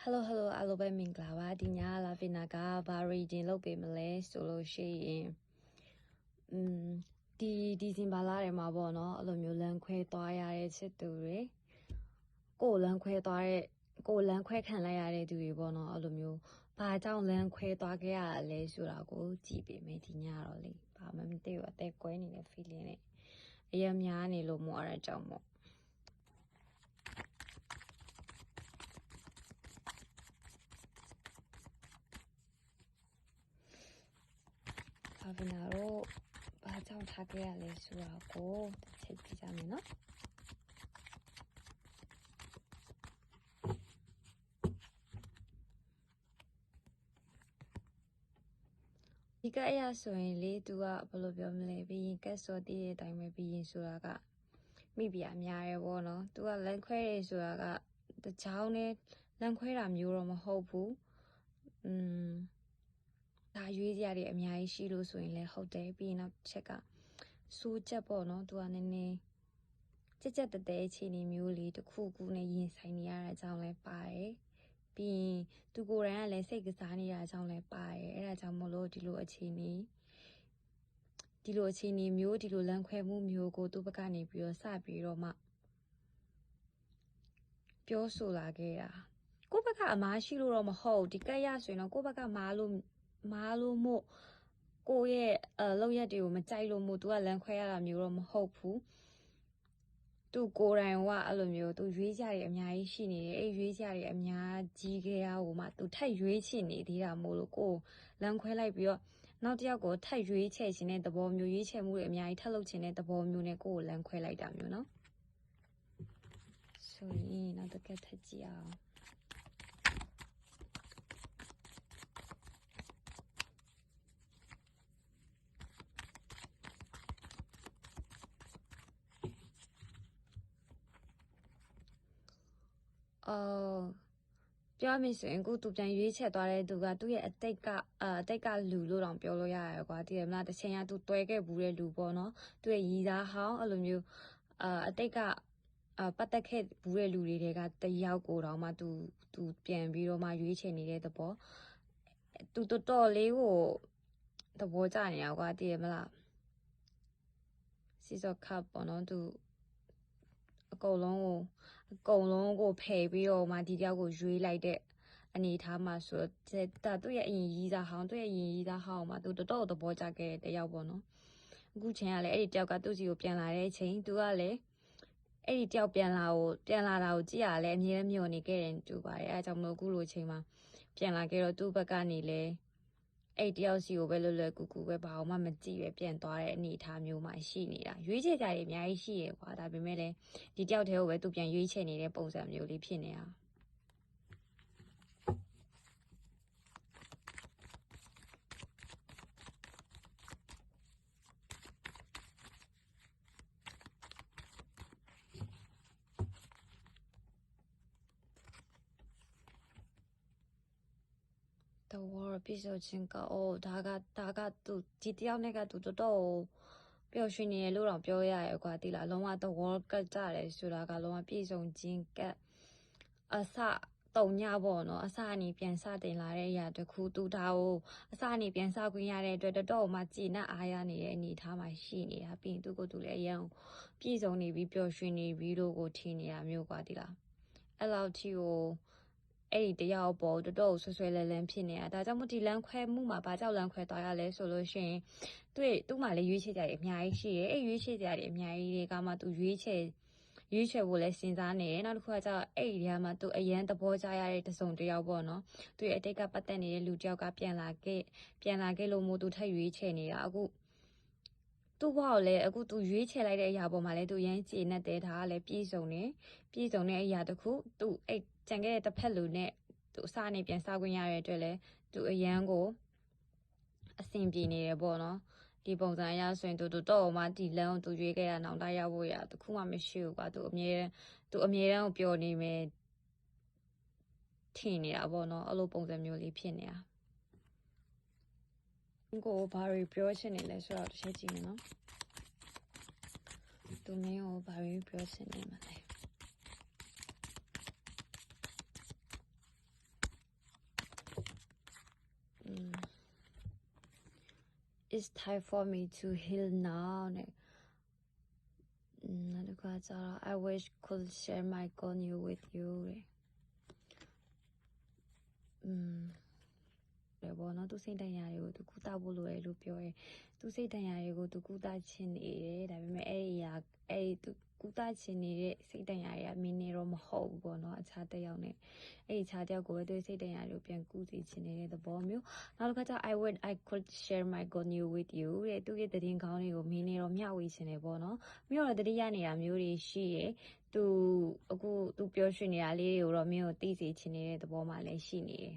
hello အားလုံးပဲမင်္ဂလာပါဒီညလာဖင်နာကဘာ reading လုပ်ပေးမလဲဆိုလို့ရှိရင်ဒီဇင်ဘာလထဲမှာပေါ့နော်အဲ့လိုမျိုးလမ်းခွဲသွားရတဲ့ချစ်သူတွေကိုလမ်းခွဲသွားတဲ့ကိုလမ်းခွဲခံလိုက်ရတဲ့သူတွေပေါ့နော်အဲ့လိုမျိုးဘာကြောင့်လမ်းခွဲသွားခဲ့ရလဲဆိုတာကိုကြည့်ပေးမယ်ဒီညတော့လေဘာမှမသိဘူးအသက်ကွဲနေတဲ့ feeling နဲ့အရင်များနေလို့မို့အဲ့ဒါကြောင့်မို့ဘာဖြစ်နာတော့ဘာကြောင့်ထားခဲ့ရလဲဆိုတာကိုတစ်ချက်ကြည့်ကြမယ်နော်ဒီကအရာဆိုရင်လေသူကဘယ်လိုပြောမလဲပြီးရင်ကက်စောတည်တဲ့အတိုင်းပဲပြီးရင်ဆိုတာကမိပြအများရဲပေါ့နော်သူကလမ်းခွဲတယ်ဆိုတာကတချောင်းနဲ့လမ်းခွဲတာမျိုးတော့မဟုတ်ဘူးဒါရွေးကြရတယ်အများကြီးရှိလို့ဆိုရင်လည်းဟုတ်တယ်ပြီးရင်နောက်ချက်ကစိုးချက်ပေါ့နော်သူကနည်းနည်းကြက်တဲအခြေအနေမျိုးလေးတစ်ခုခုနဲ့ရင်ဆိုင်နေရတဲ့အကြောင်းလဲပါတယ်ပြီးရင်သူကိုယ်တိုင်ကလည်းစိတ်ကစားနေရတဲ့အကြောင်းလဲပါတယ်အဲ့ဒါကြောင့်မလို့ဒီလိုအခြေအနေမျိုးဒီလိုလမ်းခွဲမှုမျိုးကိုသူ့ဘက်ကနေပြီးတော့စပြီးတော့မှပြောဆိုလာခဲ့တာကိုယ့်ဘက်ကအမားရှိလို့တော့မဟုတ်ဒီကက်ရဆိုရင်တော့ကိုယ့်ဘက်ကမားလို့မို့ကိုယ့်ရဲ့လောက်ရက်တွေကိုမကြိုက်လို့မို့သူကလမ်းခွဲရတာမျိုးတော့မဟုတ်ဘူးသူကိုယ်တိုင်ကအဲ့လိုမျိုးသူရွေးကြတယ်အများကြီးရှိနေတယ်အဲ့ရွေးကြတယ်အများကြီးခဲ့ရဟိုမှသူထက်ရွေးချင်နေသေးတာမို့လို့ကိုလမ်းခွဲလိုက်ပြီးတော့နောက်တစ်ယောက်ကိုထက်ရွေးချယ်ခြင်းတဲ့သဘောမျိုးရွေးချယ်မှုတွေအများကြီးထပ်လုပ်ခြင်းတဲ့သဘောမျိုးနဲ့ကိုလမ်းခွဲလိုက်တာမျိုးနော်ဆိုရင်နောက်တစ်ခါထပ်ကြည့်အောင်ပြောမိဆိုရင်ကိုသူပြန်ရွေးချက်သွားတဲ့သူကသူ့ရဲ့အတိတ်ကလူလို့တောင်ပြောလို့ရတယ်ကွာတည်ရမလားတစ်ချိန်ကသူတွဲခဲ့ဘူးတဲ့လူပေါ့နော်သူ့ရဲ့ရီသားဟောင်းအဲ့လိုမျိုးအတိတ်ကပတ်သက်ခဲ့ဘူးတဲ့လူတွေကတယောက်ကိုတော့မှသူပြန်ပြီးတော့မှရွေးချယ်နေတဲ့သဘောသူတော်လေးကိုသဘောကျနေရကွာတည်ရမလားစီစော့ခပ်ပေါ့နော်သူအကုန်လုံးကိုဖယ်ပြီးတော့မှဒီတယောက်ကိုရွေးလိုက်တဲ့အနေထားမှာဆိုတော့သူ့ရဲ့အရင်ရီးသားဟောင်းမှာသူတော်သဘောကျခဲ့တဲ့တယောက်ပေါ့နော်အခုချိန်ကလည်းအဲ့ဒီတယောက်ကသူ့စီကိုပြန်လာတဲ့အချိန်သူကလည်းအဲ့ဒီတယောက်ပြန်လာတာကိုကြည့်ရလဲအမြဲမျှော်နေခဲ့တယ်တူပါတယ်အဲအကြောင်းမလို့အခုလိုချိန်မှာပြန်လာခဲ့တော့သူ့ဘက်ကနေလဲအဲ့တယောက်စီကိုပဲလွယ်ကူကူပဲဘာမှမကြည့်ပဲပြန်သွားတဲ့အနေအထားမျိုးမှာရှိနေတာရွေးချယ်ကြတယ်အများကြီးရှိရကွာဒါပေမဲ့လည်းဒီတယောက်တည်းကိုပဲသူပြန်ရွေးချယ်နေတဲ့ပုံစံမျိုးလေးဖြစ်နေတာThe war ပြည့်စုံခြင်းကဒါကသူဒီတယောက်နဲ့ကသူတော်ပျော်ရွှင်နေရလို့တော့ပြောရရကွာဒီလားလုံးဝ The war ကကြတယ်ဆိုတာကလုံးဝပြည့်စုံခြင်းကအစတုံညပေါ့နော်အစအနေပြန်စတင်လာတဲ့အရာတစ်ခုသူဒါကိုအစအနေပြန်စခွင့်ရတဲ့အတွက်တော်မှကြည်နပ်အားရနေတဲ့အနေအထားမှာရှိနေတာပြီးရင်သူကိုသူလည်းအရင်ပြည့်စုံနေပြီးပျော်ရွှင်နေပြီးလို့ကိုထင်နေတာမျိုးကွာဒီလားအဲ့လောက်ထိကိုအဲ့ဒီတယောက်ပေါ်တော်ဆွဲလဲလန်းဖြစ်နေတာဒါကြောင့်မို့ဒီလမ်းခွဲမှုမှာဘာကြောင့်လမ်းခွဲသွားရလဲဆိုလို့ရှိရင်သူ့မှာလည်းရွေးချယ်ကြတယ်အများကြီးရှိတယ်အဲ့ရွေးချယ်ကြတယ်အများကြီးတွေကမှသူရွေးချယ်ဖို့လဲစဉ်းစားနေတယ်နောက်တစ်ခုကကျတော့အဲ့ဒီနေရာမှာသူအရန်သဘောကျရတဲ့တစုံတယောက်ပေါ့နော်သူရဲ့အတိတ်ကပတ်သက်နေတဲ့လူတယောက်ကပြန်လာခဲ့လို့မို့သူထပ်ရွေးချယ်နေတာအခုသူ့ဘောက်လည်းအခုသူရွေးချယ်လိုက်တဲ့အရာပေါ်မှာလည်းသူရမ်းကျေနပ်တယ်ဒါကလည်းပြည့်စုံတဲ့အရာတစ်ခုသူအဲ့ကြံခဲ့တဲ့တစ်ဖက်လူနဲ့သူအစားနေပြန်စားခွင့်ရတဲ့အတွက်လည်းသူအရန်ကိုအဆင်ပြေနေတယ်ပေါ့နော်ဒီပုံစံအရဆိုရင်သူတော့မှဒီလမ်းကိုသူရွေးခဲ့တာနောက်တိုင်းရောက်ဖို့ရတခုမှမရှိဘူးကွာသူအမြဲတမ်းကိုပျော်နေမယ်ထင်နေတာပေါ့နော်အဲ့လိုပုံစံမျိုးလေးဖြစ်နေတာကိုဘာတွေပြောချင်နေလဲဆိုတော့တစ်ချက်ကြည့်မယ်နော်သူမင်းကိုဘာတွေပြောချင်နေမှာလဲ it's time for me to heal now နဲ့နောက်တစ်ခါကျတော့ I wish could share my good news with you တဲ့ဘောနော်သူစိတ်တန်ရာတွေကိုသူကုသဖို့လိုတယ်လို့ပြောရဲသူစိတ်တန်ရာတွေကိုသူကုသခြင်းနေတယ်ဒါပေမဲ့အဲ့သူကုသခြင်းနေတဲ့စိတ်တန်ရာတွေကမင်းနေတော့မဟုတ်ဘူးပေါ့နော်အခြားတစ်ယောက်နဲ့အဲ့အခြားတစ်ယောက်ကိုပဲသူစိတ်တန်ရာတွေကိုပြန်ကုသိခြင်းနေတဲ့သဘောမျိုးနောက်တစ်ခါကျ I could share my good news with you တဲ့သူရဲ့သတင်းကောင်းတွေကိုမင်းနေတော့မျှဝေခြင်းနေပေါ့နော်ပြီးတော့တတိယနေရာမျိုးတွေရှိရယ်သူအခုသူပြောရွှေ့နေတာလေးတွေကိုတော့မင်းကိုသိစေခြင်းနေတဲ့သဘောမှလည်းရှိနေတယ်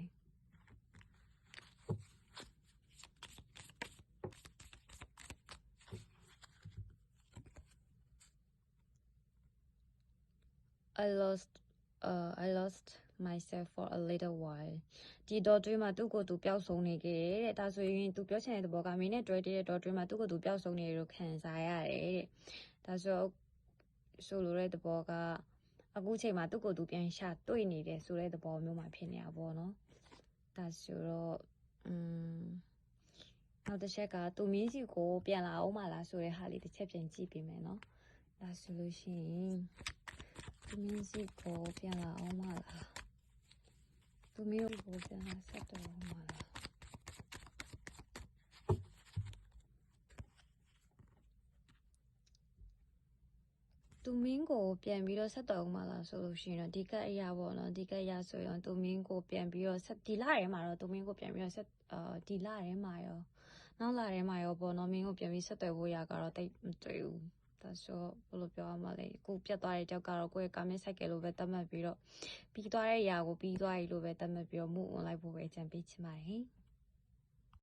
I lost myself for a little while ဒီတော့တွင်းမှာသူ့ကိုယ်သူပျောက်ဆုံးနေခဲ့တဲ့ဒါဆိုရင်သူပြောချင်တဲ့ဘောကမင်းနဲ့တွေ့တဲ့တော့တွင်းမှာသူ့ကိုယ်သူပျောက်ဆုံးနေလို့ခံစားရတယ်တဲ့ဒါဆိုလိုတဲ့ဘောကအခုချိန်မှာသူ့ကိုယ်သူပြန်ရှာတွေ့နေတယ်ဆိုတဲ့သဘောမျိုးမှာဖြစ်နေတာပေါ့နော်ဒါဆိုတော့နောက်တစ်ချက်ကသူမင်းစီကိုပြန်လာအောင်မလားဆိုတဲ့ဟာလေးတစ်ချက်ပြန်ကြည့်ပေးမယ်နော်ဒါဆိုလို့ရှိရင်သူမင်းစီကိုပြန်လာအောင်မလားသူမင်းကိုပြန်လာဆက်တော့အောင်မလားသူမင်းကိုပြန်ပြီးတော့ဆက်တော့အောင်မလားဆိုလို့ရှိရင်တော့ဒီကက်အရာပေါ့နော်ဒီကက်အရာဆိုရင်သူမင်းကိုပြန်ပြီးတော့ဆက်ဒီလထဲမှာတော့သူမင်းကိုပြန်ပြီးတော့ဆက်ဒီလထဲမှာရောနောက်လထဲမှာရောပေါ့နော်မင်းကိုပြန်ပြီးဆက်သွယ်ဖို့ရကတော့တိတ်မတွေ့ဘူးဒါဆိုဘယ်လိုပြောရမလဲကိုပြတ်သွားတဲ့ကြောက်ကတော့ကိုယ့်ရဲ့ကာမစ်ဆိုင်ကယ်လိုပဲတတ်မှတ်ပြီးတော့ပြီးသွားတဲ့အရာကိုပြီးသွားပြီလို့ပဲတတ်မှတ်ပြီးတော့မှု online ဖို့ပဲအကြံပေးချင်ပါတယ်